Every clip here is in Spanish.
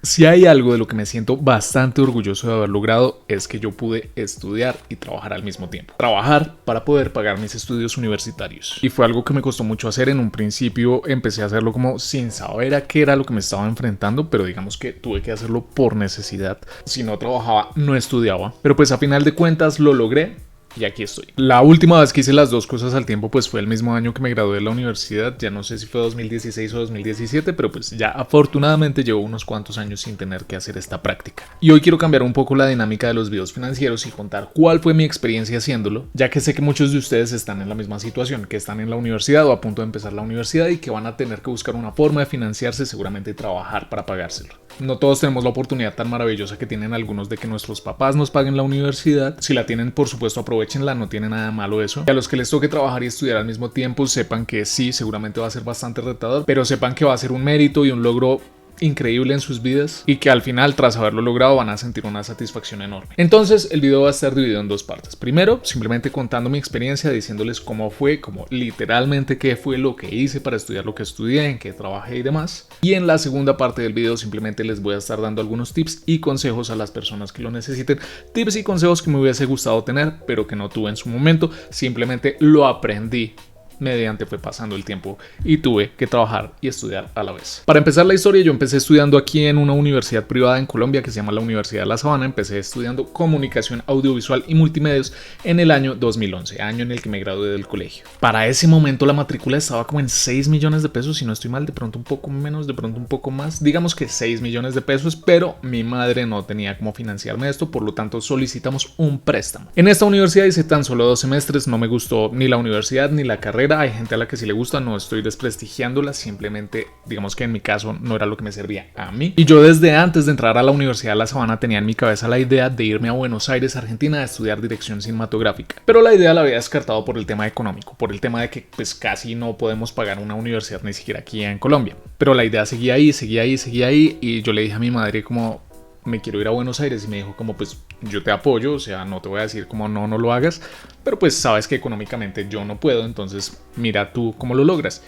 Si hay algo de lo que me siento bastante orgulloso de haber logrado es que yo pude estudiar y trabajar al mismo tiempo. Trabajar para poder pagar mis estudios universitarios. Y fue algo que me costó mucho hacer. En un principio empecé a hacerlo como sin saber a qué era lo que me estaba enfrentando, pero digamos que tuve que hacerlo por necesidad. Si no trabajaba, no estudiaba. Pero pues a final de cuentas lo logré. Y aquí estoy. La última vez que hice las dos cosas al tiempo pues fue el mismo año que me gradué de la universidad. Ya no sé si fue 2016 o 2017, pero pues ya afortunadamente llevo unos cuantos años sin tener que hacer esta práctica. Y hoy quiero cambiar un poco la dinámica de los videos financieros y contar cuál fue mi experiencia haciéndolo, ya que sé que muchos de ustedes están en la misma situación, que están en la universidad o a punto de empezar la universidad y que van a tener que buscar una forma de financiarse, seguramente trabajar para pagárselo. No todos tenemos la oportunidad tan maravillosa que tienen algunos de que nuestros papás nos paguen la universidad. Si la tienen, por supuesto, aprovechenla, no tiene nada malo eso. Y a los que les toque trabajar y estudiar al mismo tiempo, sepan que sí, seguramente va a ser bastante retador, pero sepan que va a ser un mérito y un logro increíble en sus vidas y que al final, tras haberlo logrado, van a sentir una satisfacción enorme. Entonces el video va a estar dividido en dos partes. Primero, simplemente contando mi experiencia, diciéndoles cómo fue, como literalmente qué fue lo que hice para estudiar lo que estudié, en qué trabajé y demás. Y en la segunda parte del video simplemente les voy a estar dando algunos tips y consejos a las personas que lo necesiten. Tips y consejos que me hubiese gustado tener, pero que no tuve en su momento. Simplemente lo aprendí mediante fue pasando el tiempo y tuve que trabajar y estudiar a la vez. Para empezar la historia, yo empecé estudiando aquí en una universidad privada en Colombia que se llama la Universidad de La Sabana. Empecé estudiando comunicación audiovisual y multimedios en el año 2011, año en el que me gradué del colegio. Para ese momento la matrícula estaba como en 6 millones de pesos, si no estoy mal, de pronto un poco menos, de pronto un poco más, digamos que 6 millones de pesos, pero mi madre no tenía cómo financiarme esto, por lo tanto solicitamos un préstamo. En esta universidad hice tan solo 2 semestres, no me gustó ni la universidad ni la carrera. Hay gente a la que sí le gusta, no estoy desprestigiándola, simplemente digamos que en mi caso no era lo que me servía a mí. Y yo desde antes de entrar a la Universidad de La Sabana tenía en mi cabeza la idea de irme a Buenos Aires, Argentina, a estudiar dirección cinematográfica. Pero la idea la había descartado por el tema económico, por el tema de que pues casi no podemos pagar una universidad ni siquiera aquí en Colombia. Pero la idea seguía ahí y yo le dije a mi madre como me quiero ir a Buenos Aires y me dijo como pues yo te apoyo, o sea, no te voy a decir como no lo hagas, pero pues sabes que económicamente yo no puedo, entonces mira tú cómo lo logras.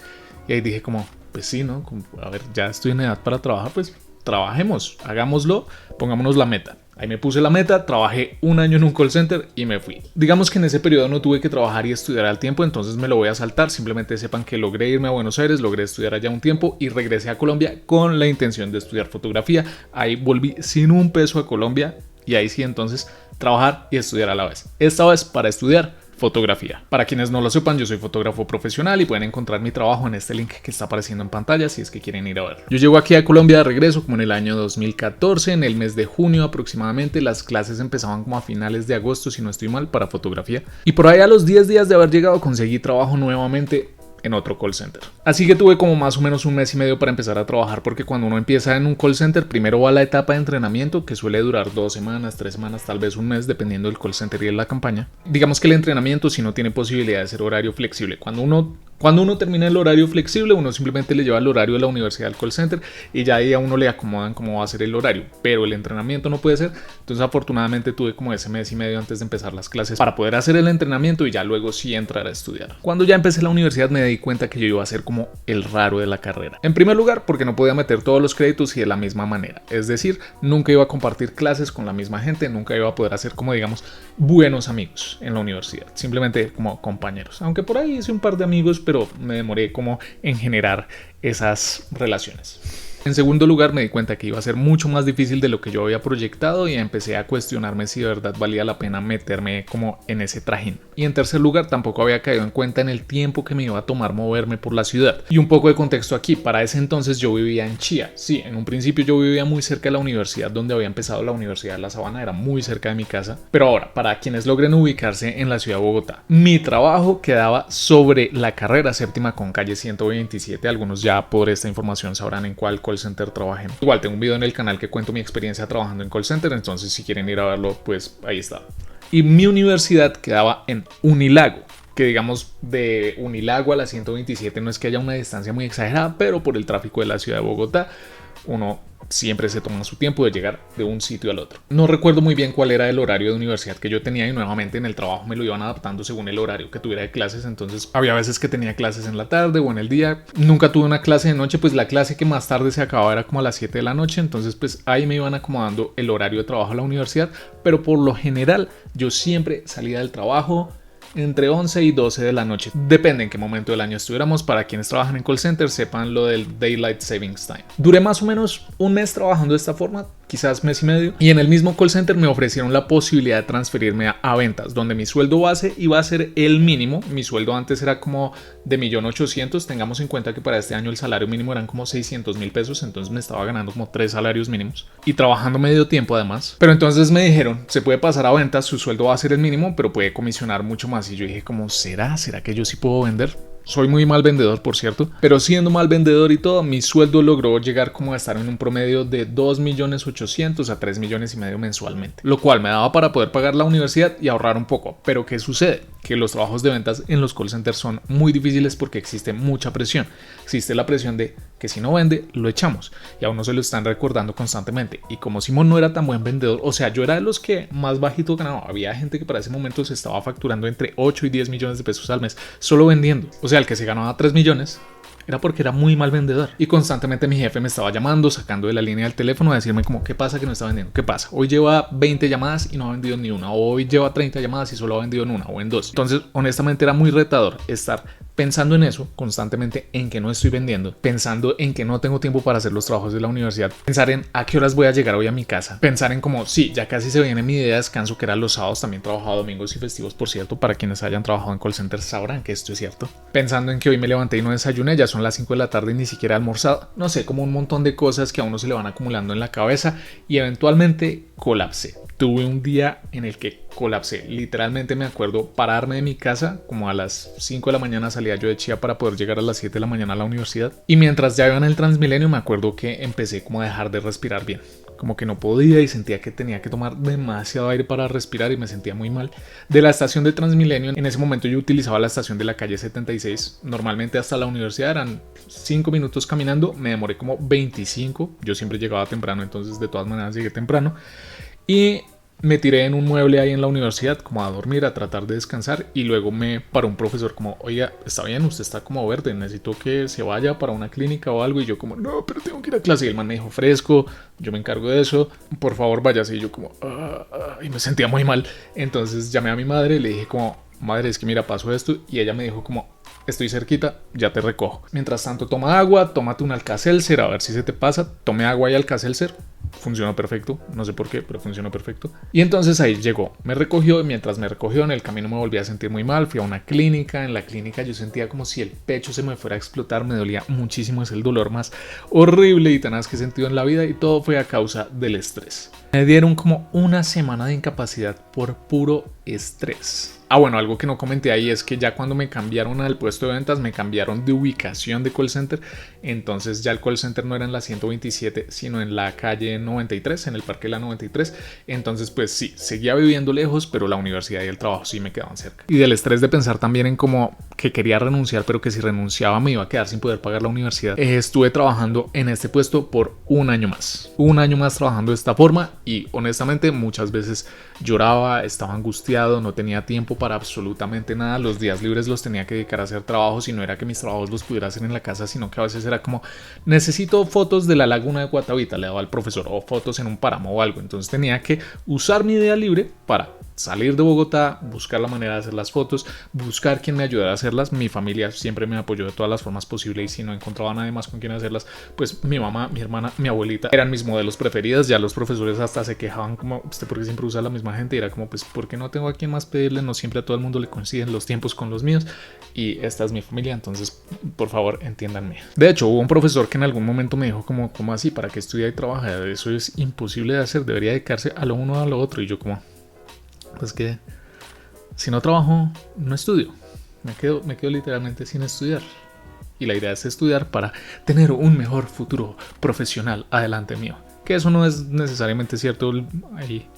Y ahí dije como pues sí, ¿no? Como, a ver, ya estoy en edad para trabajar, pues trabajemos, hagámoslo, pongámonos la meta. Ahí me puse la meta, trabajé un año en un call center y me fui. Digamos que en ese periodo no tuve que trabajar y estudiar al tiempo, entonces me lo voy a saltar. Simplemente sepan que logré irme a Buenos Aires, logré estudiar allá un tiempo y regresé a Colombia con la intención de estudiar fotografía. Ahí volví sin un peso a Colombia y ahí sí entonces trabajar y estudiar a la vez. Esta vez para estudiar fotografía. Para quienes no lo sepan, yo soy fotógrafo profesional y pueden encontrar mi trabajo en este link que está apareciendo en pantalla si es que quieren ir a verlo. Yo llego aquí a Colombia de regreso como en el año 2014, en el mes de junio aproximadamente. Las clases empezaban como a finales de agosto, si no estoy mal, para fotografía. Y por ahí a los 10 días de haber llegado conseguí trabajo nuevamente en otro call center. Así que tuve como más o menos un mes y medio para empezar a trabajar, porque cuando uno empieza en un call center, primero va la etapa de entrenamiento, que suele durar 2 semanas, 3 semanas, tal vez un mes, dependiendo del call center y de la campaña. Digamos que el entrenamiento sí no tiene posibilidad de ser horario flexible. Cuando uno termina el horario flexible, uno simplemente le lleva el horario de la universidad al call center y ya ahí a uno le acomodan cómo va a ser el horario, pero el entrenamiento no puede ser. Entonces afortunadamente tuve como ese mes y medio antes de empezar las clases para poder hacer el entrenamiento y ya luego sí entrar a estudiar. Cuando ya empecé la universidad me di cuenta que yo iba a ser como el raro de la carrera. En primer lugar, porque no podía meter todos los créditos y de la misma manera. Es decir, nunca iba a compartir clases con la misma gente, nunca iba a poder hacer como digamos buenos amigos en la universidad, simplemente como compañeros. Aunque por ahí hice un par de amigos, pero me demoré como en generar esas relaciones. En segundo lugar, me di cuenta que iba a ser mucho más difícil de lo que yo había proyectado y empecé a cuestionarme si de verdad valía la pena meterme como en ese trajín. Y en tercer lugar, tampoco había caído en cuenta en el tiempo que me iba a tomar moverme por la ciudad. Y un poco de contexto aquí, para ese entonces yo vivía en Chía. Sí, en un principio yo vivía muy cerca de la universidad donde había empezado la Universidad de La Sabana, era muy cerca de mi casa. Pero ahora, para quienes logren ubicarse en la ciudad de Bogotá, mi trabajo quedaba sobre la carrera séptima con calle 127. Algunos ya por esta información sabrán en cuál call center trabajé. Igual tengo un video en el canal que cuento mi experiencia trabajando en call center, entonces si quieren ir a verlo, pues ahí está. Y mi universidad quedaba en Unilago, que digamos de Unilago a la 127 no es que haya una distancia muy exagerada, pero por el tráfico de la ciudad de Bogotá uno siempre se toma su tiempo de llegar de un sitio al otro. No recuerdo muy bien cuál era el horario de universidad que yo tenía y nuevamente en el trabajo me lo iban adaptando según el horario que tuviera de clases, entonces había veces que tenía clases en la tarde o en el día. Nunca tuve una clase de noche, pues la clase que más tarde se acababa era como a las 7 de la noche, entonces pues ahí me iban acomodando el horario de trabajo a la universidad, pero por lo general yo siempre salía del trabajo entre 11 y 12 de la noche. Depende en qué momento del año estuviéramos. Para quienes trabajan en call center, sepan lo del Daylight Savings Time. Duré más o menos un mes trabajando de esta forma, quizás mes y medio, y en el mismo call center me ofrecieron la posibilidad de transferirme a ventas, donde mi sueldo base iba a ser el mínimo. Mi sueldo antes era como de 1.800.000. Tengamos en cuenta que para este año el salario mínimo eran como 600.000 pesos, entonces me estaba ganando como 3 salarios mínimos y trabajando medio tiempo además. Pero entonces me dijeron, se puede pasar a ventas, su sueldo va a ser el mínimo, pero puede comisionar mucho más. Y yo dije como, ¿será que yo sí puedo vender? Soy muy mal vendedor, por cierto, pero siendo mal vendedor y todo, mi sueldo logró llegar como a estar en un promedio de 2.800.000 a 3.5 millones mensualmente, lo cual me daba para poder pagar la universidad y ahorrar un poco. Pero ¿qué sucede? Que los trabajos de ventas en los call centers son muy difíciles porque existe mucha presión. Existe la presión de que si no vende, lo echamos, y a uno se lo están recordando constantemente. Y como Simón no era tan buen vendedor, o sea, yo era de los que más bajito ganaba. Había gente que para ese momento se estaba facturando entre 8 y 10 millones de pesos al mes solo vendiendo. O sea, el que se ganaba 3 millones era porque era muy mal vendedor. Y constantemente mi jefe me estaba llamando, sacando de la línea del teléfono a decirme como, ¿qué pasa que no está vendiendo? ¿Qué pasa? Hoy lleva 20 llamadas y no ha vendido ni una. O hoy lleva 30 llamadas y solo ha vendido en una o en dos. Entonces, honestamente era muy retador estar pensando en eso constantemente, en que no estoy vendiendo, pensando en que no tengo tiempo para hacer los trabajos de la universidad, pensar en a qué horas voy a llegar hoy a mi casa, pensar en como, sí, ya casi se viene mi día de descanso, que era los sábados. También trabajaba domingos y festivos, por cierto. Para quienes hayan trabajado en call centers sabrán que esto es cierto. Pensando en que hoy me levanté y no desayuné, ya son las 5 de la tarde y ni siquiera he almorzado. No sé, como un montón de cosas que a uno se le van acumulando en la cabeza y eventualmente colapsé. Tuve un día en el que colapsé. Literalmente me acuerdo pararme de mi casa como a las 5 de la mañana. Salía yo de Chía para poder llegar a las 7 de la mañana a la universidad. Y mientras ya iba en el Transmilenio me acuerdo que empecé como a dejar de respirar bien. Como que no podía y sentía que tenía que tomar demasiado aire para respirar y me sentía muy mal. De la estación de Transmilenio, en ese momento yo utilizaba la estación de la calle 76. Normalmente hasta la universidad eran 5 minutos caminando. Me demoré como 25. Yo siempre llegaba temprano, entonces de todas maneras llegué temprano. Y me tiré en un mueble ahí en la universidad como a dormir, a tratar de descansar, y luego me paró un profesor como, oiga, está bien, usted está como verde, necesito que se vaya para una clínica o algo. Y yo como, no, pero tengo que ir a clase. Y el man me dijo, fresco, yo me encargo de eso, por favor váyase. Y yo como, y me sentía muy mal. Entonces llamé a mi madre y le dije como, madre, es que mira, pasó esto. Y ella me dijo como, estoy cerquita, ya te recojo. Mientras tanto, toma agua, tómate un Alka-Seltzer, a ver si se te pasa. Tomé agua y Alka-Seltzer. Funcionó perfecto, no sé por qué, pero funcionó perfecto. Y entonces ahí llegó, me recogió, y mientras me recogió en el camino me volví a sentir muy mal. Fui a una clínica, en la clínica yo sentía como si el pecho se me fuera a explotar, me dolía muchísimo, es el dolor más horrible y tenaz que he sentido en la vida, y todo fue a causa del estrés. Me dieron como una semana de incapacidad por puro estrés. Ah, bueno, algo que no comenté ahí es que ya cuando me cambiaron al puesto de ventas, me cambiaron de ubicación de call center. Entonces ya el call center no era en la 127, sino en la calle 93, en el parque de la 93. Entonces pues sí, seguía viviendo lejos, pero la universidad y el trabajo sí me quedaban cerca. Y del estrés de pensar también en como que quería renunciar, pero que si renunciaba me iba a quedar sin poder pagar la universidad. Estuve trabajando en este puesto por un año más. Un año más trabajando de esta forma, y honestamente muchas veces lloraba, estaba angustiado, no tenía tiempo para absolutamente nada. Los días libres los tenía que dedicar a hacer trabajos, y no era que mis trabajos los pudiera hacer en la casa, sino que a veces era como, necesito fotos de la laguna de Guatavita, le daba al profesor, o fotos en un páramo o algo. Entonces tenía que usar mi día libre para salir de Bogotá, buscar la manera de hacer las fotos, buscar quien me ayudara a hacerlas. Mi familia siempre me apoyó de todas las formas posibles, y si no encontraba a nadie más con quien hacerlas, pues mi mamá, mi hermana, mi abuelita eran mis modelos preferidas. Ya los profesores hasta se quejaban como, ¿usted por qué siempre usa la misma gente? Y era como, pues porque no tengo a quien más pedirle, no siempre a todo el mundo le coinciden los tiempos con los míos, y esta es mi familia, entonces por favor entiéndanme. De hecho, hubo un profesor que en algún momento me dijo como, ¿cómo así? ¿Para qué estudia y trabaja? Eso es imposible de hacer, debería dedicarse a lo uno o a lo otro. Y yo como, pues que si no trabajo, no estudio. Me quedo literalmente sin estudiar. Y la idea es estudiar para tener un mejor futuro profesional adelante mío. que eso no es necesariamente cierto.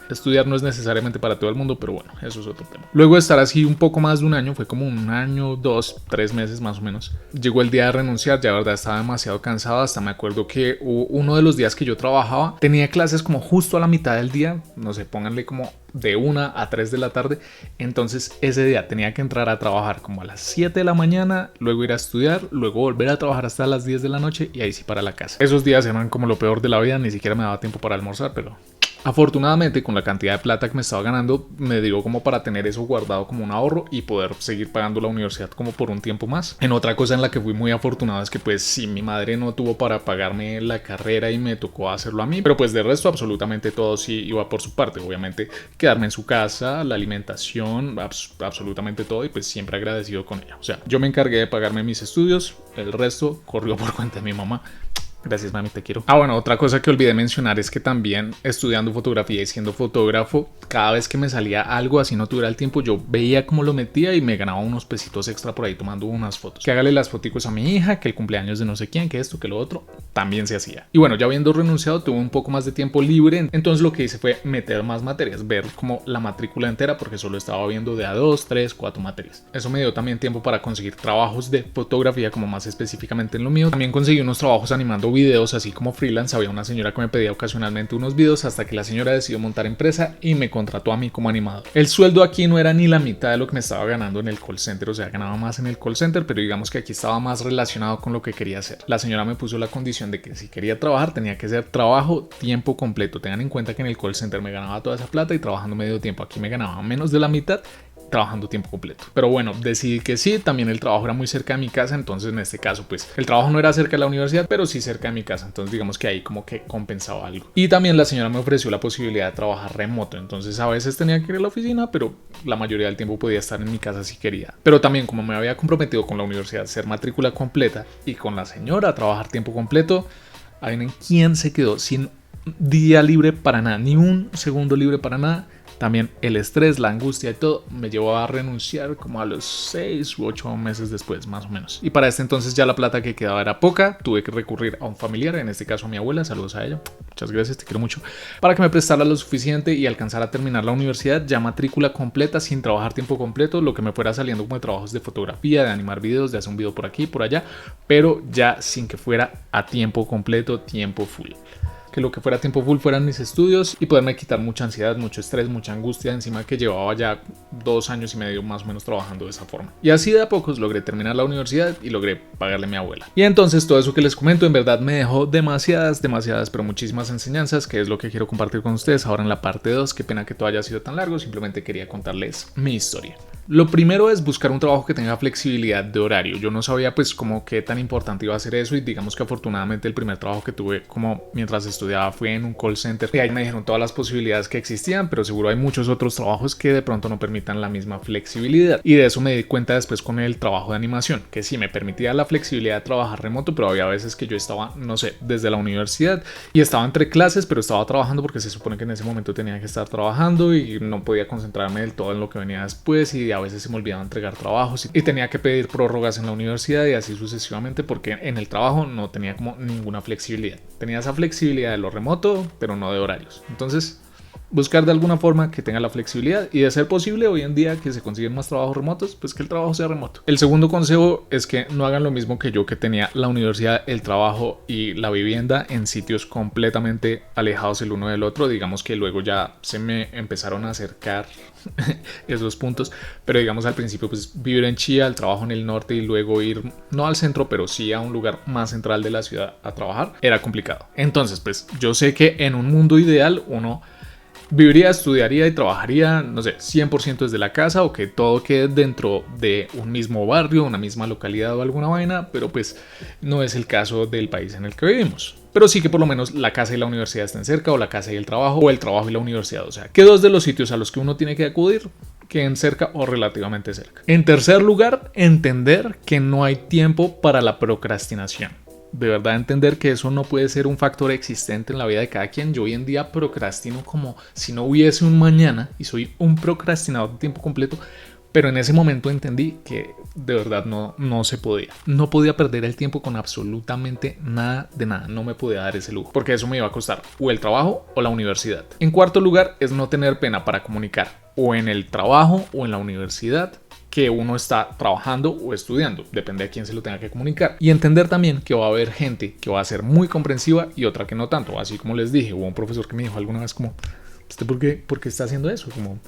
Estudiar no es necesariamente para todo el mundo, pero bueno, eso es otro tema. Luego de estar así un poco más de un año, fue como un año, 2, 3 meses más o menos, llegó el día de renunciar. Ya de verdad estaba demasiado cansado. Hasta me acuerdo que uno de los días que yo trabajaba tenía clases como justo a la mitad del día, no sé, pónganle como de 1 a 3 de la tarde. Entonces ese día tenía que entrar a trabajar como a las 7 de la mañana, luego ir a estudiar, luego volver a trabajar hasta las 10 de la noche y ahí sí para la casa. Esos días eran como lo peor de la vida, ni siquiera me daba tiempo para almorzar, pero afortunadamente, con la cantidad de plata que me estaba ganando, me dio como para tener eso guardado como un ahorro y poder seguir pagando la universidad como por un tiempo más. En otra cosa en la que fui muy afortunado es que pues sí, mi madre no tuvo para pagarme la carrera y me tocó hacerlo a mí, pero pues de resto absolutamente todo sí iba por su parte. Obviamente quedarme en su casa, la alimentación, absolutamente todo, y pues siempre agradecido con ella. O sea, yo me encargué de pagarme mis estudios, el resto corrió por cuenta de mi mamá. Gracias, mami, te quiero. Bueno, otra cosa que olvidé mencionar es que también estudiando fotografía y siendo fotógrafo, cada vez que me salía algo así no tuviera el tiempo, yo veía cómo lo metía y me ganaba unos pesitos extra por ahí tomando unas fotos. Que hágale las foticos a mi hija, que el cumpleaños de no sé quién, que esto, que lo otro, también se hacía. Y bueno, ya habiendo renunciado, tuve un poco más de tiempo libre, entonces lo que hice fue meter más materias, ver como la matrícula entera, porque solo estaba viendo de a 2, 3, 4 materias. Eso me dio también tiempo para conseguir trabajos de fotografía, como más específicamente en lo mío. También conseguí unos trabajos animando videos así como freelance. Había una señora que me pedía ocasionalmente unos videos, hasta que la señora decidió montar empresa y me contrató a mí como animador. El sueldo aquí no era ni la mitad de lo que me estaba ganando en el call center, o sea, ganaba más en el call center, pero digamos que aquí estaba más relacionado con lo que quería hacer. La señora me puso la condición de que si quería trabajar tenía que ser trabajo tiempo completo. Tengan en cuenta que en el call center me ganaba toda esa plata y trabajando medio tiempo. Aquí me ganaba menos de la mitad trabajando tiempo completo. Pero bueno, decidí que sí. También el trabajo era muy cerca de mi casa, entonces en este caso pues el trabajo no era cerca de la universidad, pero sí cerca de mi casa, entonces digamos que ahí como que compensaba algo. Y también la señora me ofreció la posibilidad de trabajar remoto, entonces a veces tenía que ir a la oficina, pero la mayoría del tiempo podía estar en mi casa si quería. Pero también, como me había comprometido con la universidad a hacer matrícula completa y con la señora a trabajar tiempo completo, ¿adivinen quién se quedó sin día libre para nada? Ni un segundo libre para nada. También el estrés, la angustia y todo me llevó a renunciar como a los 6 u 8 meses después, más o menos. Y para este entonces ya la plata que quedaba era poca. Tuve que recurrir a un familiar, en este caso a mi abuela. Saludos a ella. Muchas gracias, te quiero mucho. Para que me prestara lo suficiente y alcanzar a terminar la universidad, ya matrícula completa, sin trabajar tiempo completo, lo que me fuera saliendo como de trabajos de fotografía, de animar videos, de hacer un video por aquí, por allá, pero ya sin que fuera a tiempo completo, tiempo full. Que lo que fuera tiempo full fueran mis estudios y poderme quitar mucha ansiedad, mucho estrés, mucha angustia encima, que llevaba ya 2 años y medio más o menos trabajando de esa forma. Y así de a pocos logré terminar la universidad y logré pagarle a mi abuela. Y entonces todo eso que les comento en verdad me dejó demasiadas, pero muchísimas enseñanzas, que es lo que quiero compartir con ustedes ahora en la parte 2. Qué pena que todo haya sido tan largo, simplemente quería contarles mi historia. Lo primero es buscar un trabajo que tenga flexibilidad de horario. Yo no sabía pues como qué tan importante iba a ser eso, y digamos que afortunadamente el primer trabajo que tuve como mientras estudiaba fue en un call center, y ahí me dijeron todas las posibilidades que existían, pero seguro hay muchos otros trabajos que de pronto no permitan la misma flexibilidad, y de eso me di cuenta después con el trabajo de animación, que sí me permitía la flexibilidad de trabajar remoto, pero había veces que yo estaba, no sé, desde la universidad y estaba entre clases, pero estaba trabajando porque se supone que en ese momento tenía que estar trabajando y no podía concentrarme del todo en lo que venía después, y a veces se me olvidaba entregar trabajos y tenía que pedir prórrogas en la universidad y así sucesivamente, porque en el trabajo no tenía como ninguna flexibilidad. Tenía esa flexibilidad de lo remoto, pero no de horarios. Entonces, buscar de alguna forma que tenga la flexibilidad, y de ser posible hoy en día que se consiguen más trabajos remotos, pues que el trabajo sea remoto. El segundo consejo es que no hagan lo mismo que yo, que tenía la universidad, el trabajo y la vivienda en sitios completamente alejados el uno del otro. Digamos que luego ya se me empezaron a acercar esos puntos, pero digamos al principio pues vivir en Chía, el trabajo en el norte, y luego ir no al centro, pero sí a un lugar más central de la ciudad a trabajar, era complicado. Entonces pues yo sé que en un mundo ideal uno viviría, estudiaría y trabajaría, no sé, 100% desde la casa, o que todo quede dentro de un mismo barrio, una misma localidad o alguna vaina, pero pues no es el caso del país en el que vivimos. Pero sí que por lo menos la casa y la universidad estén cerca, o la casa y el trabajo, o el trabajo y la universidad. O sea, que 2 de los sitios a los que uno tiene que acudir queden cerca o relativamente cerca. En tercer lugar, entender que no hay tiempo para la procrastinación. De verdad entender que eso no puede ser un factor existente en la vida de cada quien. Yo hoy en día procrastino como si no hubiese un mañana, y soy un procrastinador de tiempo completo, Pero en ese momento entendí que de verdad no se podía. No podía perder el tiempo con absolutamente nada de nada. No me podía dar ese lujo, porque eso me iba a costar o el trabajo o la universidad. En cuarto lugar es no tener pena para comunicar, o en el trabajo o en la universidad, que uno está trabajando o estudiando, depende de quién se lo tenga que comunicar. Y entender también que va a haber gente que va a ser muy comprensiva y otra que no tanto. Así como les dije, hubo un profesor que me dijo alguna vez como, ¿usted por qué está haciendo eso? Como,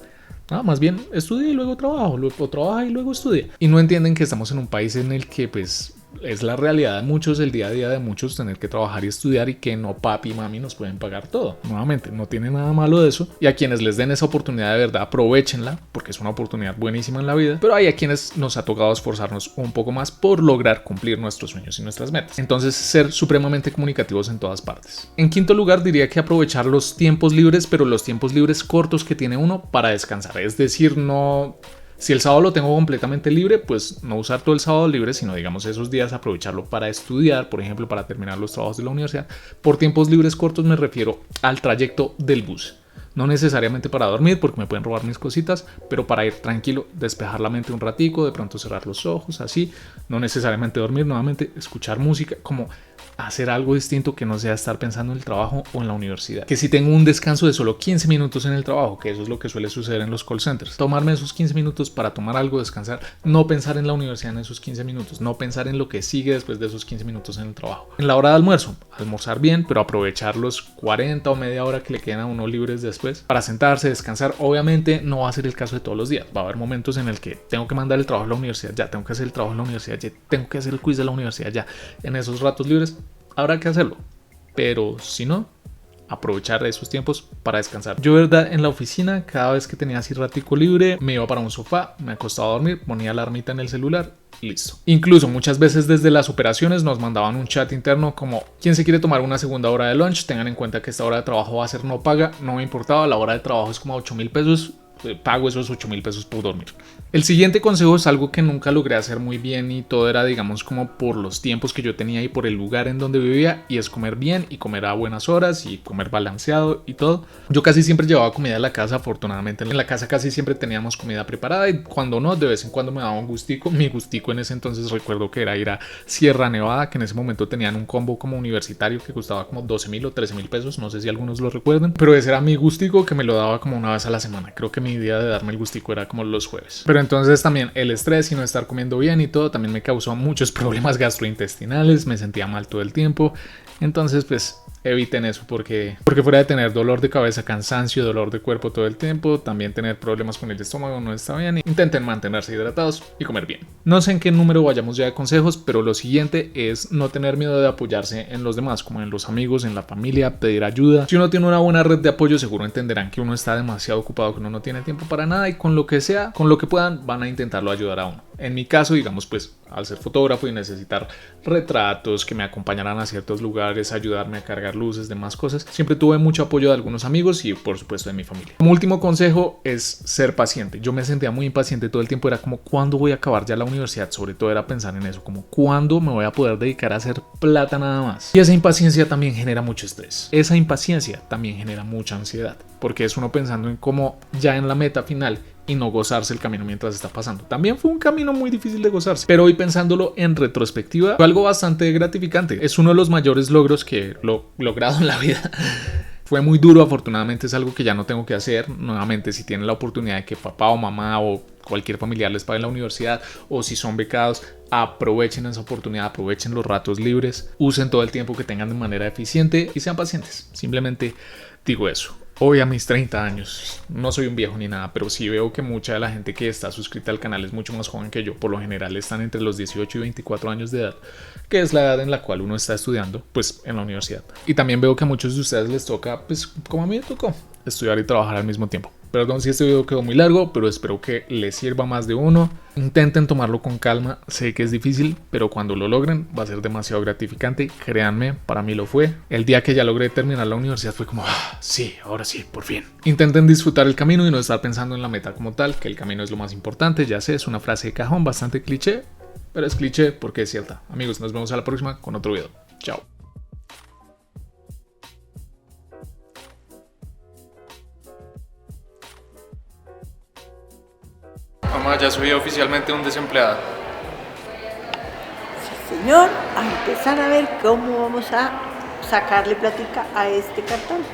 más bien estudia y luego trabajo, o trabaja y luego estudia. Y no entienden que estamos en un país en el que pues es la realidad de muchos, el día a día de muchos, tener que trabajar y estudiar, y que no papi y mami nos pueden pagar todo. Nuevamente, no tiene nada malo de eso, y a quienes les den esa oportunidad de verdad, aprovechenla, porque es una oportunidad buenísima en la vida. Pero hay a quienes nos ha tocado esforzarnos un poco más por lograr cumplir nuestros sueños y nuestras metas. Entonces, ser supremamente comunicativos en todas partes. En quinto lugar, diría que aprovechar los tiempos libres, pero los tiempos libres cortos que tiene uno para descansar. Es decir, no... Si el sábado lo tengo completamente libre, pues no usar todo el sábado libre, sino digamos esos días aprovecharlo para estudiar, por ejemplo, para terminar los trabajos de la universidad. Por tiempos libres cortos me refiero al trayecto del bus. No necesariamente para dormir, porque me pueden robar mis cositas, pero para ir tranquilo, despejar la mente un ratico, de pronto cerrar los ojos, así. No necesariamente dormir, nuevamente escuchar música, como hacer algo distinto que no sea estar pensando en el trabajo o en la universidad. Que si tengo un descanso de solo 15 minutos en el trabajo, que eso es lo que suele suceder en los call centers, tomarme esos 15 minutos para tomar algo, descansar, no pensar en la universidad en esos 15 minutos, no pensar en lo que sigue después de esos 15 minutos en el trabajo. En la hora de almuerzo, almorzar bien, pero aprovechar los 40 o media hora que le quedan a uno libres después para sentarse, descansar. Obviamente no va a ser el caso de todos los días, va a haber momentos en el que tengo que mandar el trabajo a la universidad ya, tengo que hacer el trabajo en la universidad ya, tengo que hacer el quiz de la universidad ya. En esos ratos libres habrá que hacerlo, pero si no, aprovechar esos tiempos para descansar. Yo, verdad, en la oficina, cada vez que tenía así ratico libre, me iba para un sofá, me acostaba a dormir, ponía la alarmita en el celular, listo. Incluso muchas veces desde las operaciones nos mandaban un chat interno como: ¿quién se quiere tomar una segunda hora de lunch? Tengan en cuenta que esta hora de trabajo va a ser no paga. No me importaba, la hora de trabajo es como 8,000 pesos. Pago esos 8,000 pesos por dormir. El siguiente consejo es algo que nunca logré hacer muy bien, y todo era, digamos, como por los tiempos que yo tenía y por el lugar en donde vivía, y es comer bien y comer a buenas horas y comer balanceado y todo. Yo casi siempre llevaba comida a la casa, afortunadamente en la casa casi siempre teníamos comida preparada, y cuando no, de vez en cuando me daba un gustico. Mi gustico en ese entonces recuerdo que era ir a Sierra Nevada, que en ese momento tenían un combo como universitario que costaba como 12,000 o 13,000 pesos, no sé si algunos lo recuerden, pero ese era mi gustico, que me lo daba como una vez a la semana. Creo que mi día de darme el gustico era como los jueves. Pero entonces también el estrés y no estar comiendo bien y todo también me causó muchos problemas gastrointestinales, me sentía mal todo el tiempo. Entonces pues eviten eso, porque fuera de tener dolor de cabeza, cansancio, dolor de cuerpo todo el tiempo, también tener problemas con el estómago no está bien. Intenten mantenerse hidratados y comer bien. No sé en qué número vayamos ya de consejos, pero lo siguiente es no tener miedo de apoyarse en los demás, como en los amigos, en la familia, pedir ayuda. Si uno tiene una buena red de apoyo, seguro entenderán que uno está demasiado ocupado, que uno no tiene tiempo para nada, y con lo que sea, con lo que puedan, van a intentarlo ayudar a uno. En mi caso, digamos, pues al ser fotógrafo y necesitar retratos que me acompañaran a ciertos lugares, ayudarme a cargar luces, demás cosas, siempre tuve mucho apoyo de algunos amigos y por supuesto de mi familia. Como último consejo es ser paciente. Yo me sentía muy impaciente todo el tiempo, era como: ¿cuándo voy a acabar ya la universidad? Sobre todo era pensar en eso, como ¿cuándo me voy a poder dedicar a hacer plata nada más? Y esa impaciencia también genera mucho estrés. Esa impaciencia también genera mucha ansiedad, porque es uno pensando en cómo ya en la meta final y no gozarse el camino mientras está pasando. También fue un camino muy difícil de gozarse, pero hoy pensándolo en retrospectiva fue algo bastante gratificante. Es uno de los mayores logros que he logrado en la vida. Fue muy duro, afortunadamente es algo que ya no tengo que hacer. Nuevamente, si tienen la oportunidad de que papá o mamá o cualquier familiar les pague la universidad, o si son becados, aprovechen esa oportunidad, aprovechen los ratos libres, usen todo el tiempo que tengan de manera eficiente y sean pacientes. Simplemente digo eso. Hoy a mis 30 años, no soy un viejo ni nada, pero sí veo que mucha de la gente que está suscrita al canal es mucho más joven que yo. Por lo general están entre los 18 y 24 años de edad, que es la edad en la cual uno está estudiando, pues en la universidad. Y también veo que a muchos de ustedes les toca, pues como a mí me tocó, estudiar y trabajar al mismo tiempo. Perdón si este video quedó muy largo, pero espero que les sirva a más de uno. Intenten tomarlo con calma, sé que es difícil, pero cuando lo logren va a ser demasiado gratificante. Créanme, para mí lo fue. El día que ya logré terminar la universidad fue como: sí, ahora sí, por fin. Intenten disfrutar el camino y no estar pensando en la meta como tal, que el camino es lo más importante. Ya sé, es una frase de cajón bastante cliché, pero es cliché porque es cierta. Amigos, nos vemos a la próxima con otro video. Chao. Mamá, ya soy oficialmente un desempleado. Sí, señor, a empezar a ver cómo vamos a sacarle plática a este cartón.